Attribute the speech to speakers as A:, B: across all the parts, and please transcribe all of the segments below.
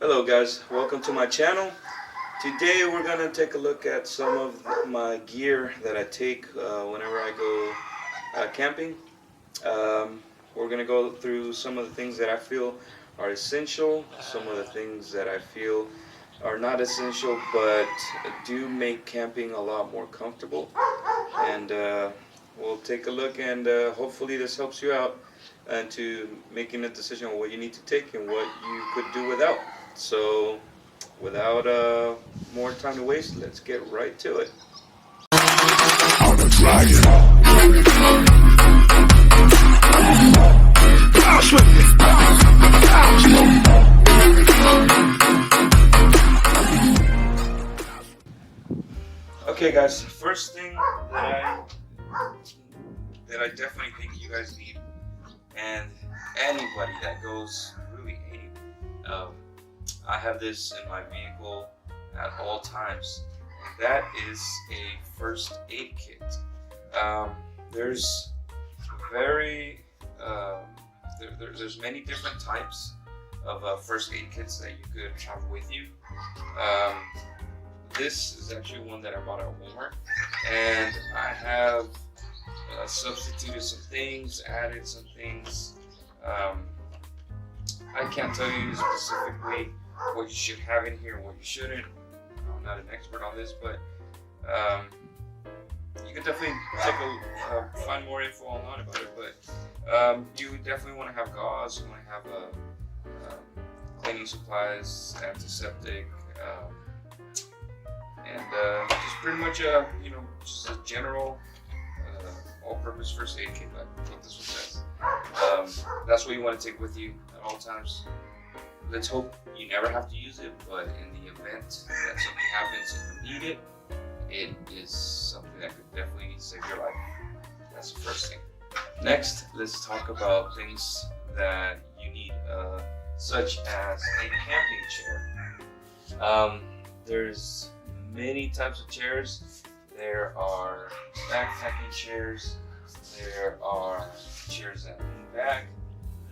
A: Hello guys, welcome to my channel. Today we're going to take a look at some of my gear that I take whenever I go camping. We're going to go through some of the things that I feel are essential, some of the things that I feel are not essential but do make camping a lot more comfortable. And we'll take a look and hopefully this helps you out into making a decision on what you need to take and what you could do without. So without more time to waste, let's get right to it. Okay guys, first thing that I definitely think you guys need, and anybody that goes really anywhere, I have this in my vehicle at all times, and that is a first aid kit. There's there's many different types of first aid kits that you could have with you. This is actually one that I bought at Walmart, and I have substituted some things, added some things. I can't tell you specifically what you should have in here and what you shouldn't. I'm not an expert on this, but you could definitely find more info online about it. But you definitely want to have gauze. You want to have cleaning supplies, antiseptic, and just pretty much just a general all-purpose first aid kit, like what this one says. That's what you want to take with you at all times. Let's hope you never have to use it, but in the event that something happens and you need it, it is something that could definitely save your life. That's the first thing. Next, let's talk about things that you need, such as a camping chair. There's many types of chairs. There are backpacking chairs. There are chairs that lean back.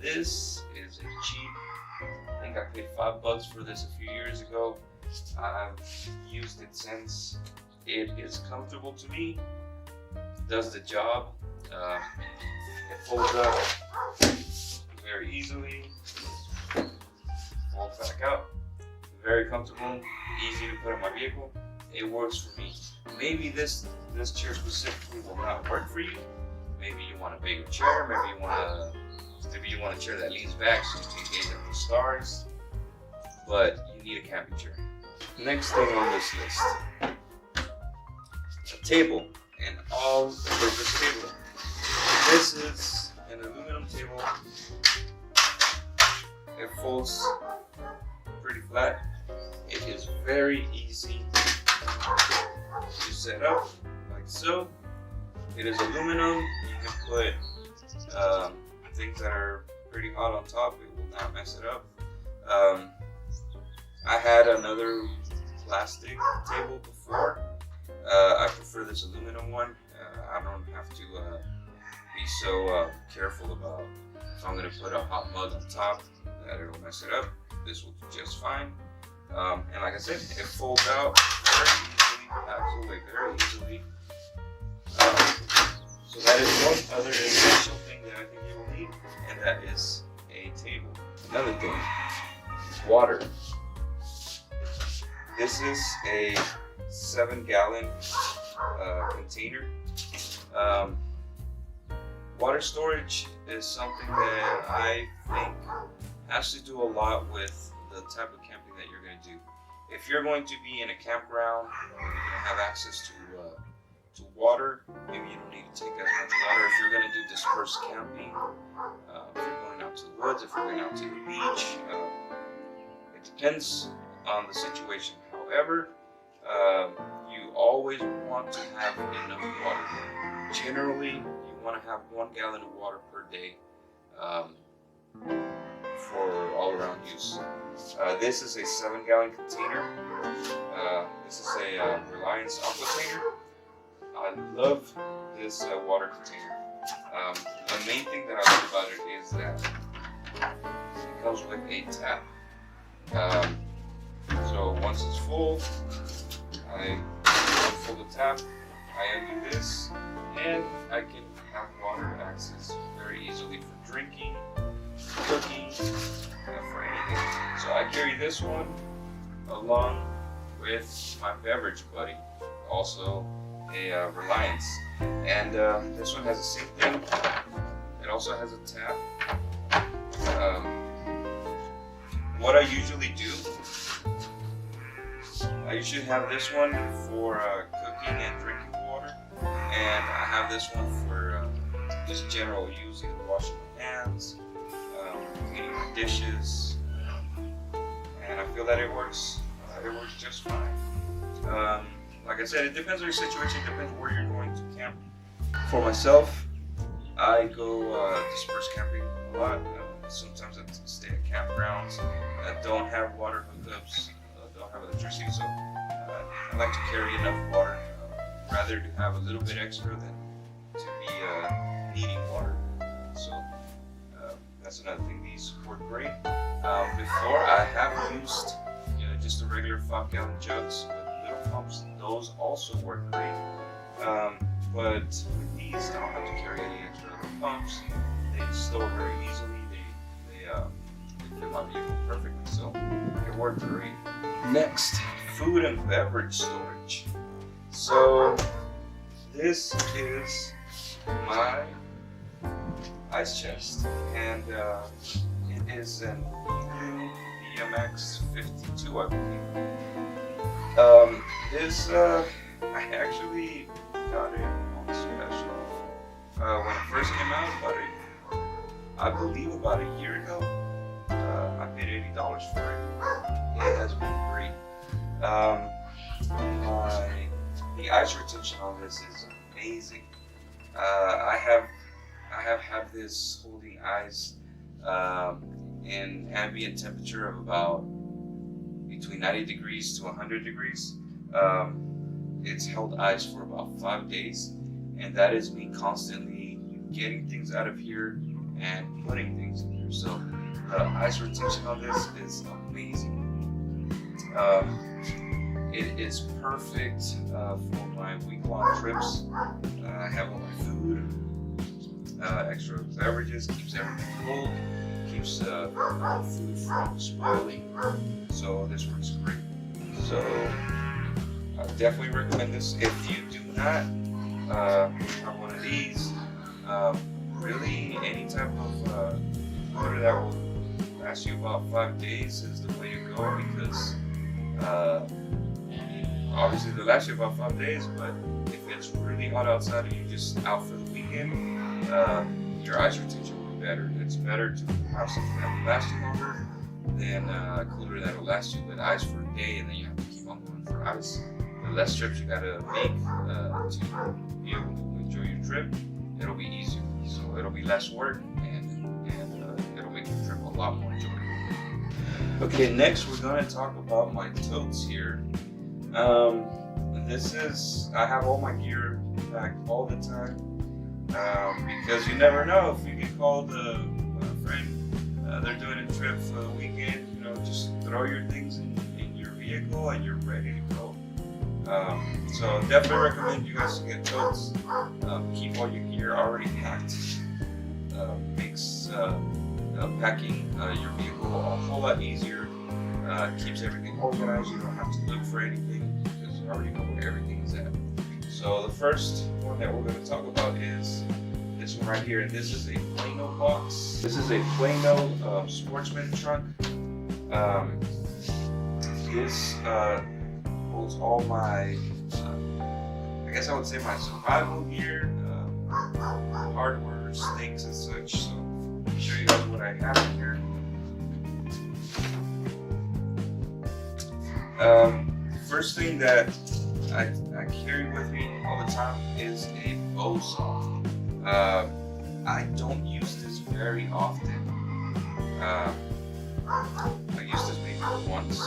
A: This is a cheap, I think I paid $5 for this a few years ago. I've used it since. It is comfortable to me, does the job. It folds up very easily, folds back out, very comfortable, easy to put in my vehicle. It works for me. Maybe this chair specifically will not work for you. Maybe you want a bigger chair. Maybe you want a chair that leans back so you can gaze at the stars. But you need a camping chair. Next thing on this list, a table, an all-purpose table. This is an aluminum table. It folds pretty flat. It is very easy to set up, like so. It is aluminum. You can put things that are pretty hot on top. It will not mess it up. I had another plastic table before. I prefer this aluminum one. I don't have to be so careful about if I'm going to put a hot mug on top that it'll mess it up. This will do just fine. And like I said, it folds out very easily, absolutely very easily. So that is one other essential thing that I think you will need, and that is a table. Another thing, water. This is a 7-gallon container. Water storage is something that I think has to do a lot with the type of camping that you're going to do. If you're going to be in a campground where you're going to have access to water, maybe you don't need to take as much water. If you're going to do dispersed camping, if you're going out to the woods, if you're going out to the beach, it depends on the situation. However, you always want to have enough water. Generally, you want to have 1 gallon of water per day for all around use. This is a 7-gallon container. This is a Reliance Aquatainer. I love this water container. The main thing that I love about it is that it comes with a tap. once it's full, I fill the tap, I undo this, and I can have water access very easily for drinking, cooking, and for anything. So I carry this one along with my beverage buddy, also a Reliance. And this one has the same thing. It also has a tap. What I usually do, I usually have this one for cooking and drinking water, and I have this one for just general use, either washing my hands, cleaning my dishes, and I feel that it works just fine. Like I said, it depends on your situation, it depends where you're going to camp. For myself, I go disperse camping a lot. Sometimes I stay at campgrounds that don't have water hookups, don't have electricity, so I like to carry enough water. Rather to have a little bit extra than to be needing water. So that's another thing. These work great. Before I have used just the regular 5-gallon jugs with little pumps. Those also work great. But with these, I don't have to carry any extra little pumps. They store very easily. They fit my vehicle perfectly, so it worked great. Next, food and beverage storage. So this is my ice chest, and it is an Eagle BMX 52, I believe. This I actually got it on special when it first came out, I believe about a year ago. I paid $80 for it. It has been great. The ice retention on this is amazing. I have had this holding ice in ambient temperature of about between 90 degrees to 100 degrees. It's held ice for about 5 days, and that is me constantly getting things out of here and putting things in here. So the ice retention on this is amazing. It is perfect for my week-long trips. I have all my food, extra beverages, keeps everything cold, keeps food from spoiling. So this works great. So I definitely recommend this. If you do not have one of these, really any type of water that will last you about 5 days is the way to go, because obviously they'll last you about 5 days, but if it's really hot outside and you're just out for the weekend, your ice retention will be better. It's better to have something that will last you longer than a cooler that will last you with ice for a day and then you have to keep on going for ice. The less trips you gotta make to be able to enjoy your trip, it'll be easier. So it'll be less work and it'll make your trip a lot more enjoyable. Okay, next we're gonna talk about my totes here. I have all my gear packed all the time, because you never know if you get called a friend, they're doing a trip for the weekend, just throw your things in your vehicle and you're ready to go. So definitely recommend you guys to get totes. Keep all your gear already packed. Makes packing your vehicle a whole lot easier. Keeps everything organized. You don't have to look for anything because you already know where everything is at. So the first one that we're going to talk about is this one right here, and this is a Plano box. This is a Plano Sportsman trunk. This holds all my, I guess I would say my survival gear, hardware, stakes and such. So let me show you guys what I have in here. First thing that I carry with me all the time is a bow saw. I don't use this very often. I used this maybe once,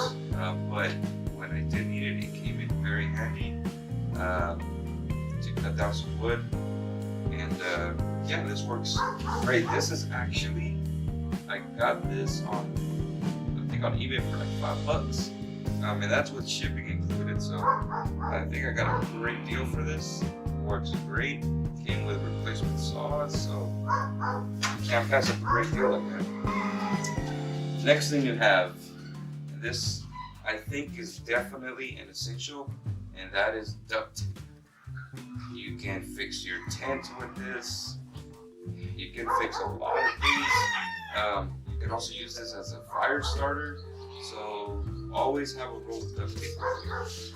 A: but when I did need it, it came in very handy to cut down some wood. And yeah, this works great. This is actually, I got this on, I think on eBay for like $5. And that's with shipping included. So I think I got a great deal for this. Works great. Came with replacement saws, so you can't pass up a great deal like that. Next thing you have, this I think is definitely an essential, and that is duct tape. You can fix your tent with this. You can fix a lot of things. You can also use this as a fire starter. So always have a roll of duct tape with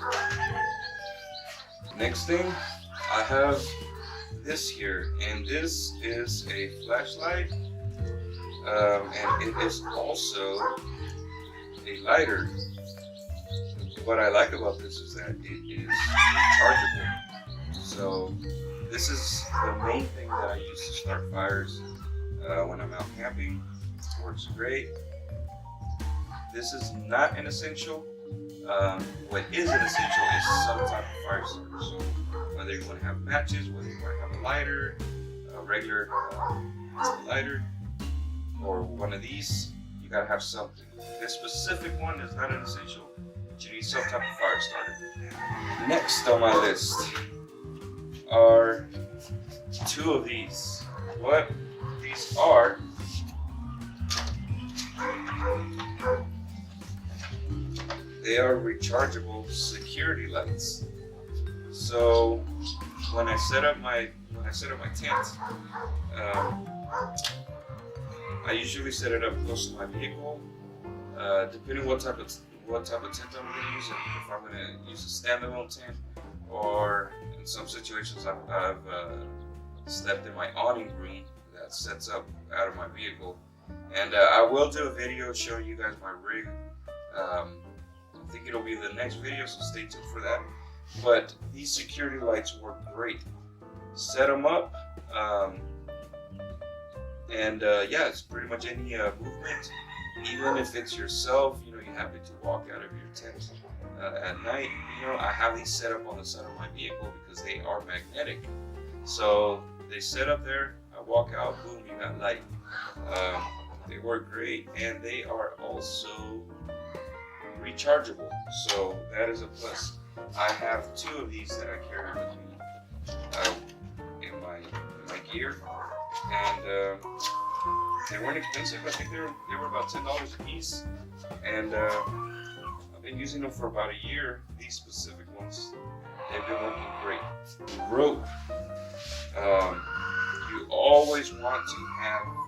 A: you. Next thing, I have this here, and this is a flashlight, and it is also a lighter. What I like about this is that it is rechargeable. So this is the main thing that I use to start fires when I'm out camping. Works great. This is not an essential. What is an essential is some type of fire starter. So whether you want to have matches, whether you want to have a lighter, a regular lighter, or one of these, you gotta have something. This specific one is not an essential, but you need some type of fire starter. Next on my list are two of these. What these are, they are rechargeable security lights. So when I set up my tent, I usually set it up close to my vehicle. Depending what type of tent I'm going to use, if I'm going to use a standalone tent, or in some situations I've slept in my awning room that sets up out of my vehicle. And I will do a video showing you guys my rig. I think it'll be the next video, so stay tuned for that. But these security lights work great. Set them up, and yeah, it's pretty much any movement. Even if it's yourself, you happen to walk out of your tent at night. I have these set up on the side of my vehicle because they are magnetic. So they set up there. I walk out, boom, you got light. They work great, and they are also rechargeable. So that is a plus. I have two of these that I carry with me in my gear, and they weren't expensive. I think they were about $10 a piece, and I've been using them for about a year. These specific ones, they've been working great. Rope. You always want to have rope.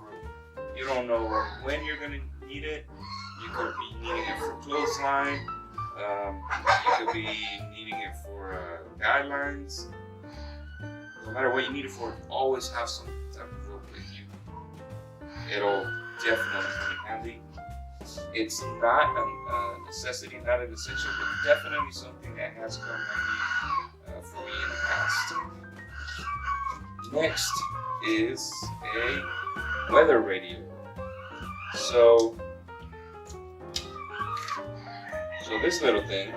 A: You don't know when you're going to need it. You could be needing it for clothesline. You could be needing it for guidelines. No matter what you need it for, always have some type of rope with you. It'll definitely come in handy. It's not a necessity, not an essential, but definitely something that has come handy for me in the past. Next is a weather radio. So this little thing,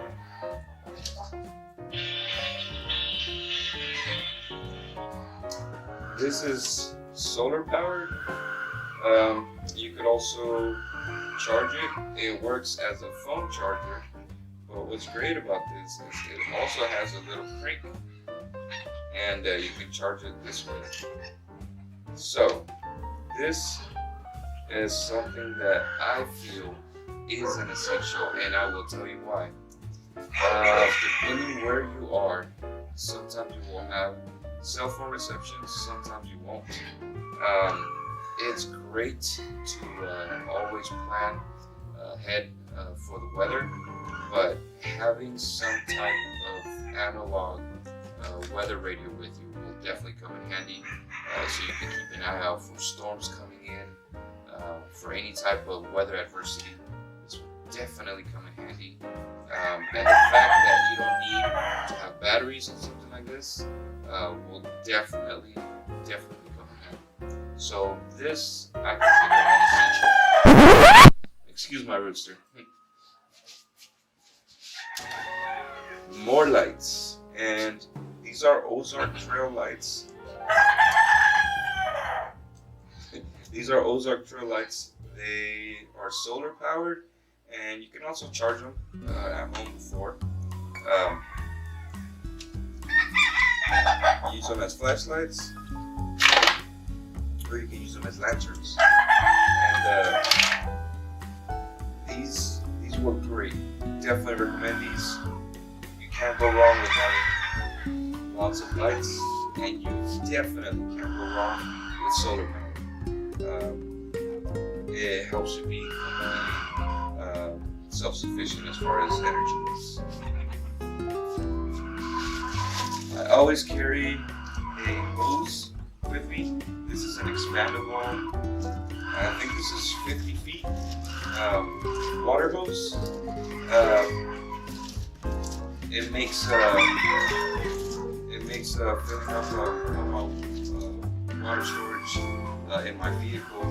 A: this is solar powered. You could also charge it. It works as a phone charger. But what's great about this is it also has a little crank, and you can charge it this way. So this is something that I feel is an essential, and I will tell you why. Depending where you are, sometimes you will have cell phone reception, sometimes you won't. It's great to always plan ahead for the weather, but having some type of analog weather radio with you will definitely come in handy, so you can keep an eye out for storms coming in, for any type of weather adversity. Definitely come in handy, and the fact that you don't need to have batteries and something like this will definitely come in handy. So this I consider an essential. Excuse my rooster. More lights, and these are Ozark Trail lights. These are Ozark Trail lights. They are solar powered, and you can also charge them at home before. Um, use them as flashlights, or you can use them as lanterns. And these work great. Definitely recommend these. You can't go wrong with having lots of lights, and you definitely can't go wrong with solar power. It helps you be self-sufficient as far as energy goes. I always carry a hose with me. This is an expandable, I think this is 50 feet water hose. It makes filling up water storage in my vehicle,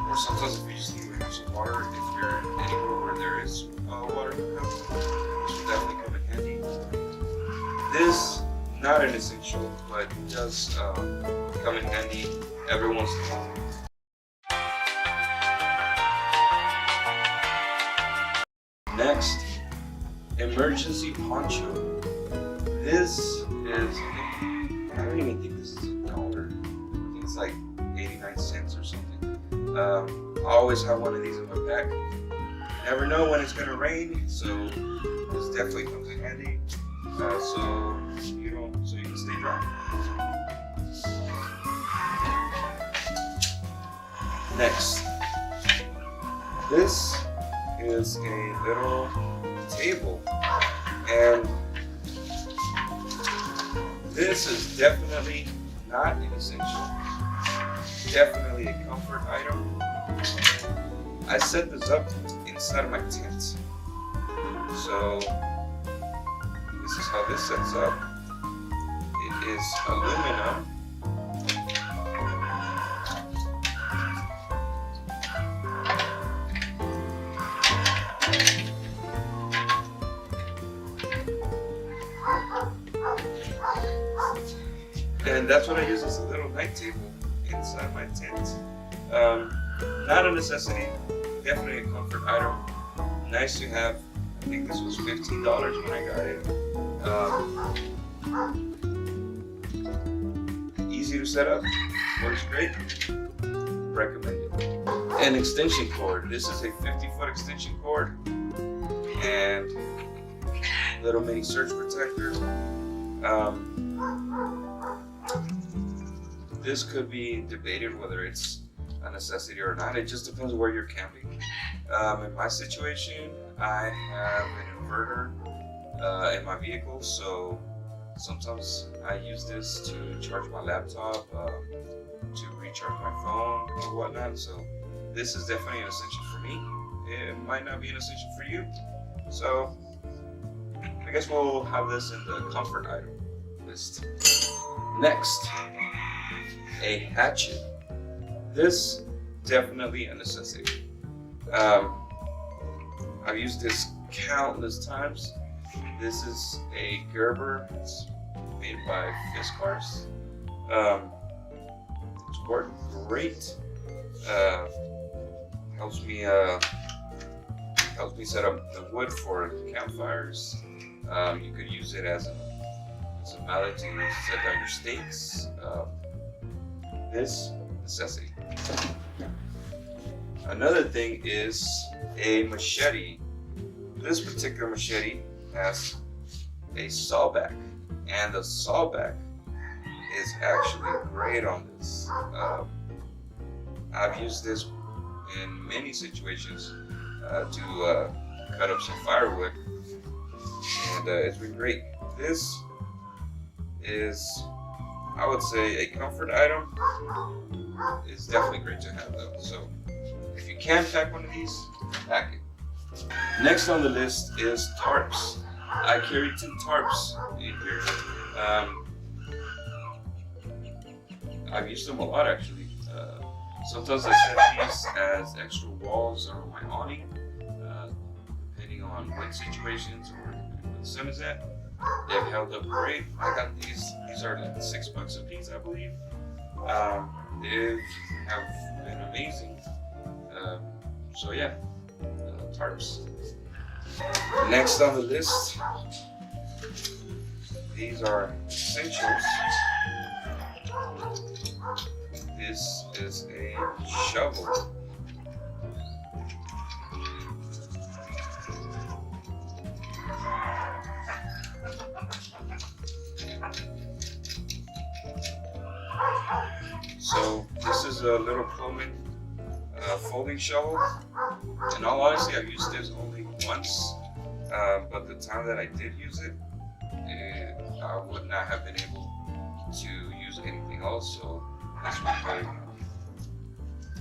A: or sometimes if you just need to have some water, if you're anywhere where there is water hookup, this will definitely come in handy. This, not an essential, but does come in handy every once in a while. Next, emergency poncho. This is, I don't even think this is $1. I think it's like 89 cents or something. I always have one of these in my pack. Never know when it's gonna rain, so this definitely comes in handy. So you can stay dry. Next, this is a little table, and this is definitely not an essential. Definitely a comfort item. I set this up inside of my tent. So this is how this sets up. It is aluminum. And that's what I use as a little night table inside my tent. Not a necessity, definitely a comfort item. Nice to have. I think this was $15 when I got it. Easy to set up, works great. Recommended. An extension cord. This is a 50-foot extension cord and little mini surge protector. This could be debated whether it's a necessity or not. It just depends where you're camping. In my situation, I have an inverter in my vehicle, so sometimes I use this to charge my laptop, to recharge my phone or whatnot. So this is definitely an essential for me. It might not be an essential for you. So I guess we'll have this in the comfort item list. Next, a hatchet. This definitely a necessity. I've used this countless times. This is a Gerber. It's made by Fiskars. It's worked great. Helps me set up the wood for campfires. You could use it as a mallet to set down your steaks. This necessity. Another thing is a machete. This particular machete has a sawback, and the sawback is actually great on this. I've used this in many situations to cut up some firewood, and it's been great. This is, I would say, a comfort item. It's definitely great to have though. So if you can pack one of these, pack it. Next on the list is tarps. I carry 2 tarps in here. I've used them a lot actually. Sometimes I set these as extra walls on my awning, depending on wind situations or where the sun is at. They've held up great. I got these. These are like $6 a piece, I believe. They have been amazing. So yeah, tarps. Next on the list, these are essentials. This is a shovel. So this is a little Coleman folding shovel. In all honesty, I've used this only once, but the time that I did use it, I would not have been able to use anything else, so this was very handy.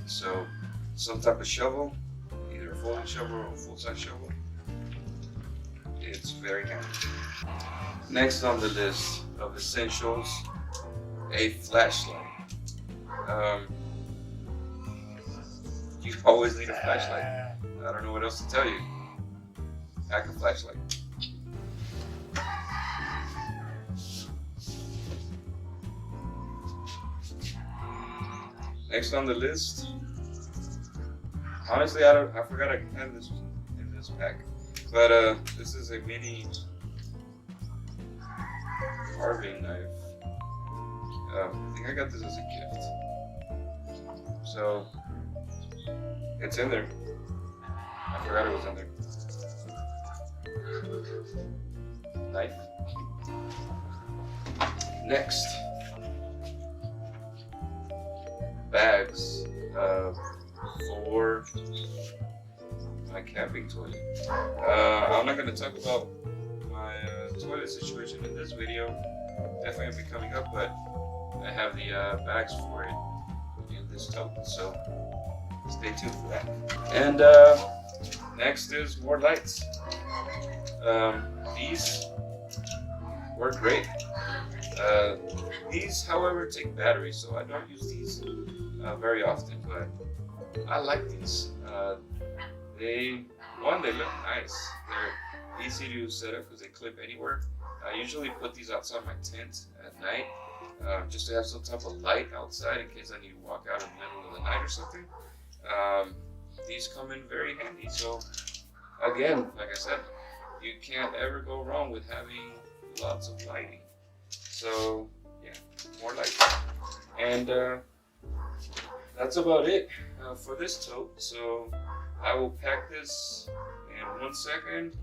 A: So some type of shovel, either a folding shovel or a full-size shovel, it's very handy. Next on the list of essentials, a flashlight. You always need a flashlight. I don't know what else to tell you. Pack a flashlight. Next on the list, honestly, I forgot I had this in this pack, but this is a mini carving knife. I think I got this as a gift. So it's in there. I forgot it was in there. Knife. Next, bags for my camping toilet. I'm not going to talk about my toilet situation in this video. Definitely going to be coming up, but I have the bags for it in this tote, so stay tuned for that. And next is more lights. These work great. These, however, take batteries, so I don't use these very often, but I like these. They look nice. They're easy to set up because they clip anywhere. I usually put these outside my tent at night, just to have some type of light outside in case I need to walk out in the middle of the night or something. These come in very handy. So again, like I said, you can't ever go wrong with having lots of lighting. So yeah, more lighting. And that's about it for this tote. So I will pack this in 1 second,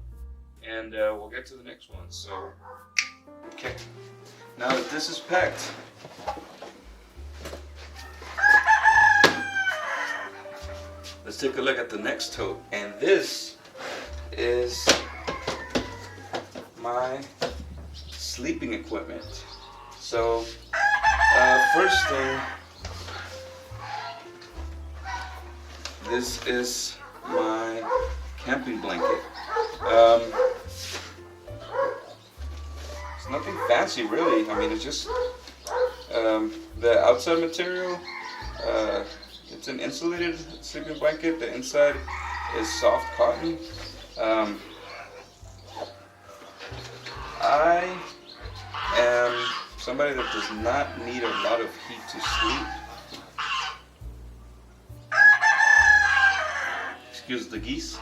A: and we'll get to the next one. So okay, now that this is packed, let's take a look at the next tote. And this is my sleeping equipment. So first thing, this is my camping blanket. It's nothing fancy really. I mean, it's just the outside material. It's an insulated sleeping blanket. The inside is soft cotton. I am somebody that does not need a lot of heat to sleep. Excuse the geese.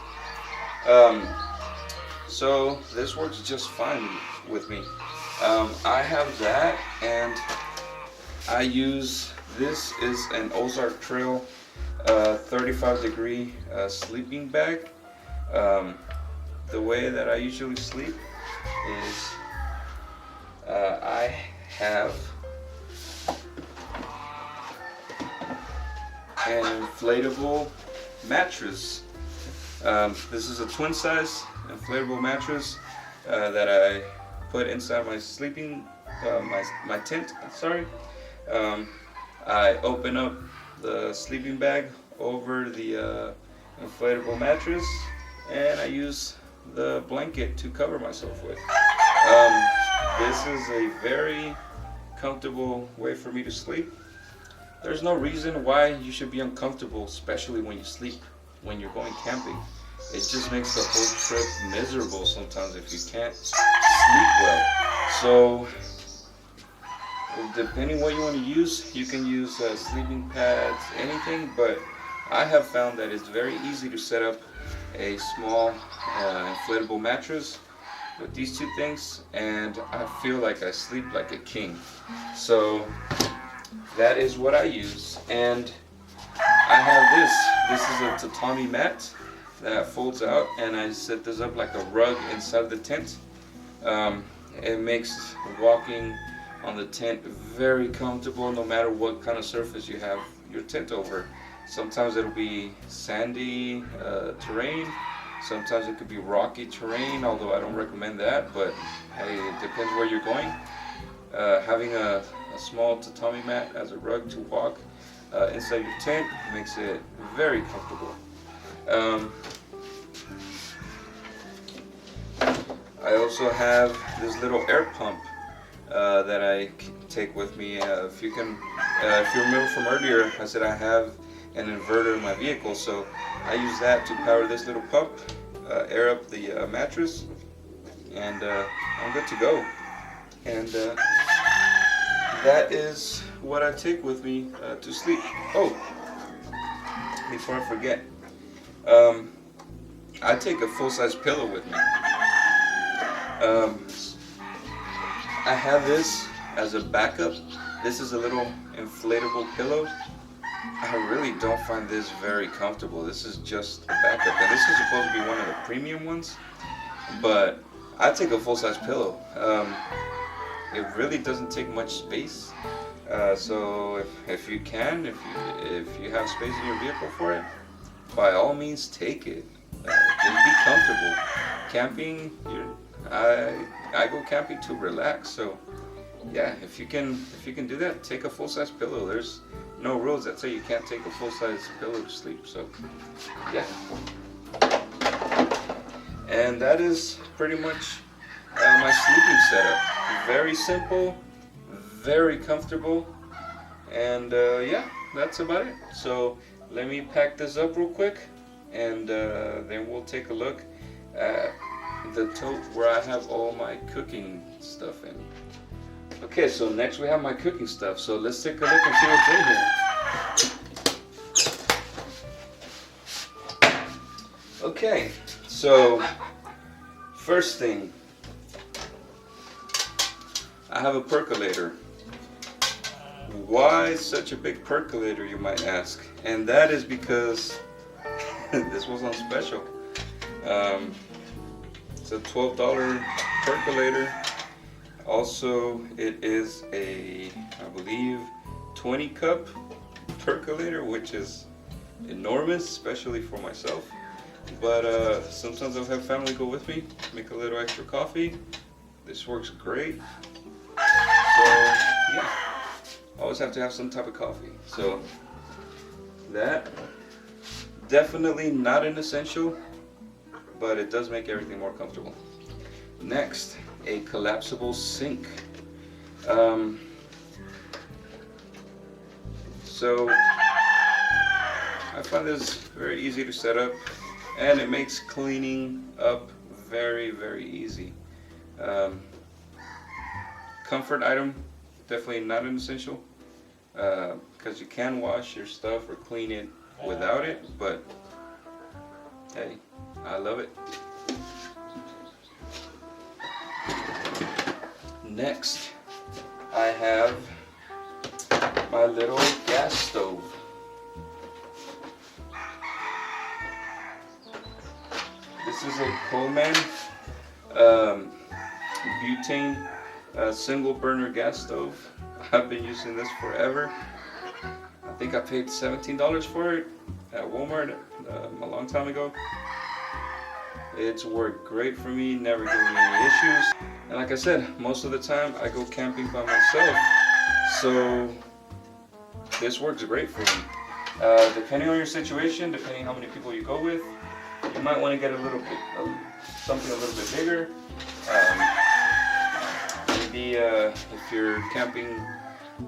A: So this works just fine with me. I have that, and I use, this is an Ozark Trail 35-degree sleeping bag. The way that I usually sleep is I have an inflatable mattress. This is a twin size inflatable mattress that I put inside my sleeping, my tent, sorry. I open up the sleeping bag over the inflatable mattress, and I use the blanket to cover myself with. This is a very comfortable way for me to sleep. There's no reason why you should be uncomfortable, especially when you sleep, when you're going camping. It just makes the whole trip miserable sometimes if you can't sleep well. So, depending what you want to use, you can use sleeping pads, anything, but I have found that it's very easy to set up a small inflatable mattress with these two things, and I feel like I sleep like a king. So that is what I use. And I have this. This is a tatami mat that folds out, and I set this up like a rug inside the tent. It makes walking on the tent very comfortable, no matter what kind of surface you have your tent over. Sometimes it'll be sandy terrain. Sometimes it could be rocky terrain, although I don't recommend that, but hey, it depends where you're going. Having a small tatami mat as a rug to walk inside your tent makes it very comfortable. I also have this little air pump that I take with me. If you remember from earlier, I said I have an inverter in my vehicle, so I use that to power this little pump, air up the mattress, and I'm good to go. And that is what I take with me to sleep. Oh, before I forget, I take a full-size pillow with me. I have this as a backup. This is a little inflatable pillow. I really don't find this very comfortable. This is just a backup, and this is supposed to be one of the premium ones, but I take a full-size pillow. It really doesn't take much space, so if you have space in your vehicle for it, by all means take it. Just be comfortable. Camping, I go camping to relax, so yeah, if you can do that, take a full-size pillow. There's no rules that say you can't take a full-size pillow to sleep, so yeah. And that is pretty much my sleeping setup. Very simple, very comfortable, and yeah, that's about it. So let me pack this up real quick, and then we'll take a look at the tote where I have all my cooking stuff in. Okay, so next we have my cooking stuff, so let's take a look and see what's in here. Okay, so first thing, I have a percolator. Why such a big percolator, you might ask? And that is because this was on special. It's a $12 percolator. Also, it is a, I believe, 20 cup percolator, which is enormous, especially for myself. But sometimes I'll have family go with me, make a little extra coffee. This works great. So yeah, always have to have some type of coffee. So that, definitely not an essential, but it does make everything more comfortable. Next, a collapsible sink. So I find this very easy to set up, and it makes cleaning up very, very easy. Comfort item, definitely not an essential, because you can wash your stuff or clean it without it, but hey, I love it. Next, I have my little gas stove. This is a Coleman butane single burner gas stove. I've been using this forever. I think I paid $17 for it at Walmart a long time ago. It's worked great for me, never given me any issues. And like I said, most of the time I go camping by myself, so this works great for me. Depending on your situation, depending how many people you go with, you might want to get a little bit, something a little bit bigger. Maybe if you're camping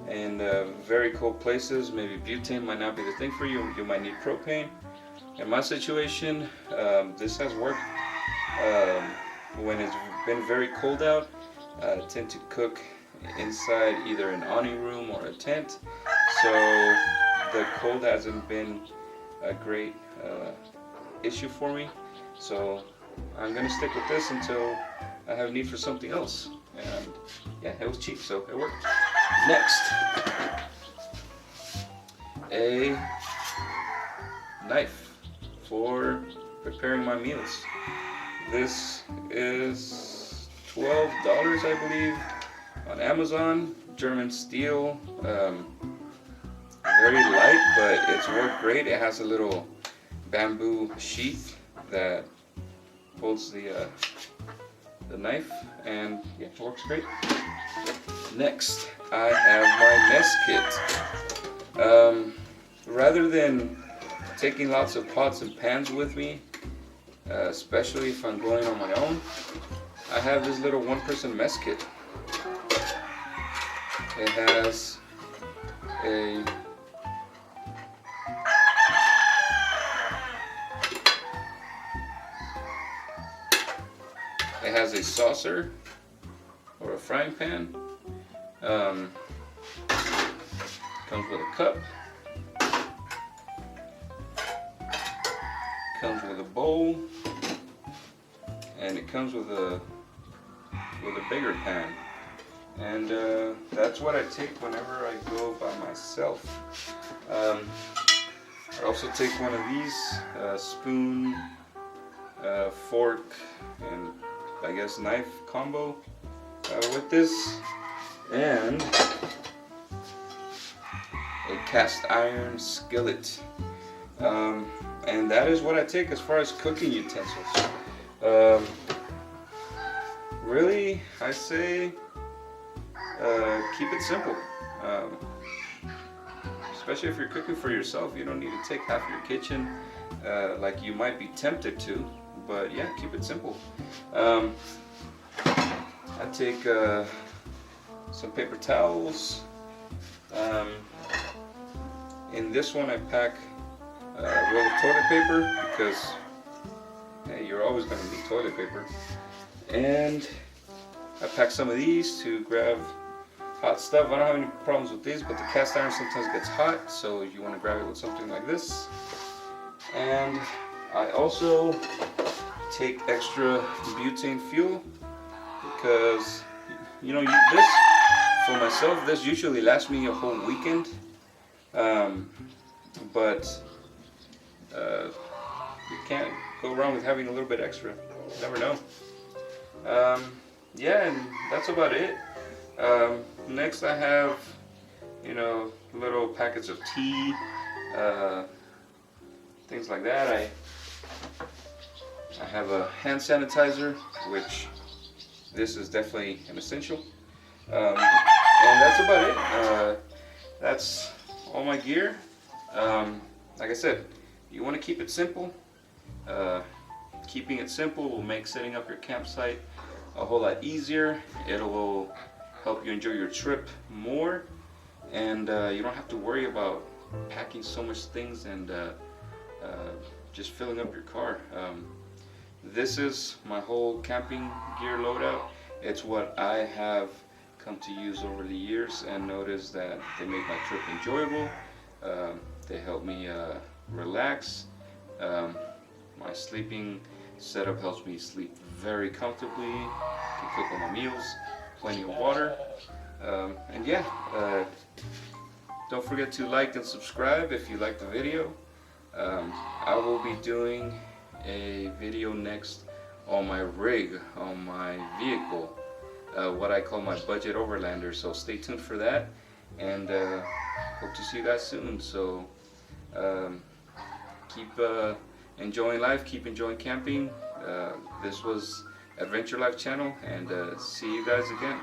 A: in very cold places, maybe butane might not be the thing for you. You might need propane. In my situation, this has worked. When it's been very cold out, I tend to cook inside either an awning room or a tent, so the cold hasn't been a great issue for me. So I'm gonna stick with this until I have need for something else. And yeah, it was cheap, so it worked. Next, a knife for preparing my meals. This is $12, I believe, on Amazon. German steel, very light, but it's worked great. It has a little bamboo sheath that holds the knife, and yeah, it works great. Next, I have my mess kit. Rather than taking lots of pots and pans with me, especially if I'm going on my own, I have this little one-person mess kit. It has a saucer or a frying pan. Comes with a cup. Comes with a bowl, and it comes with a bigger pan. And that's what I take whenever I go by myself. I also take one of these, spoon, fork, and I guess knife combo with this, and a cast iron skillet. And that is what I take as far as cooking utensils. Really, I say keep it simple. Especially if you're cooking for yourself, you don't need to take half your kitchen like you might be tempted to. But yeah, keep it simple. I take some paper towels. In this one, I pack a roll of toilet paper because hey, you're always going to need toilet paper. And I pack some of these to grab hot stuff. I don't have any problems with these, but the cast iron sometimes gets hot, so you want to grab it with something like this. And I also take extra butane fuel because, you know, this, for myself, this usually lasts me a whole weekend. But you can't go wrong with having a little bit extra. You never know. Yeah, and that's about it. Next I have, you know, little packets of tea, things like that. I have a hand sanitizer, which this is definitely an essential. And that's about it. That's all my gear. Like I said, you want to keep it simple. Keeping it simple will make setting up your campsite a whole lot easier. It will help you enjoy your trip more, and you don't have to worry about packing so much things and just filling up your car. This is my whole camping gear loadout. It's what I have come to use over the years and noticed that they make my trip enjoyable. They help me relax. My sleeping setup helps me sleep very comfortably. I can cook all my meals, plenty of water. And yeah, don't forget to like and subscribe if you like the video. I will be doing a video next on my rig, on my vehicle, what I call my budget overlander, so stay tuned for that, and hope to see you guys soon. So keep enjoying life, keep enjoying camping. This was Adventure Life Channel, and see you guys again.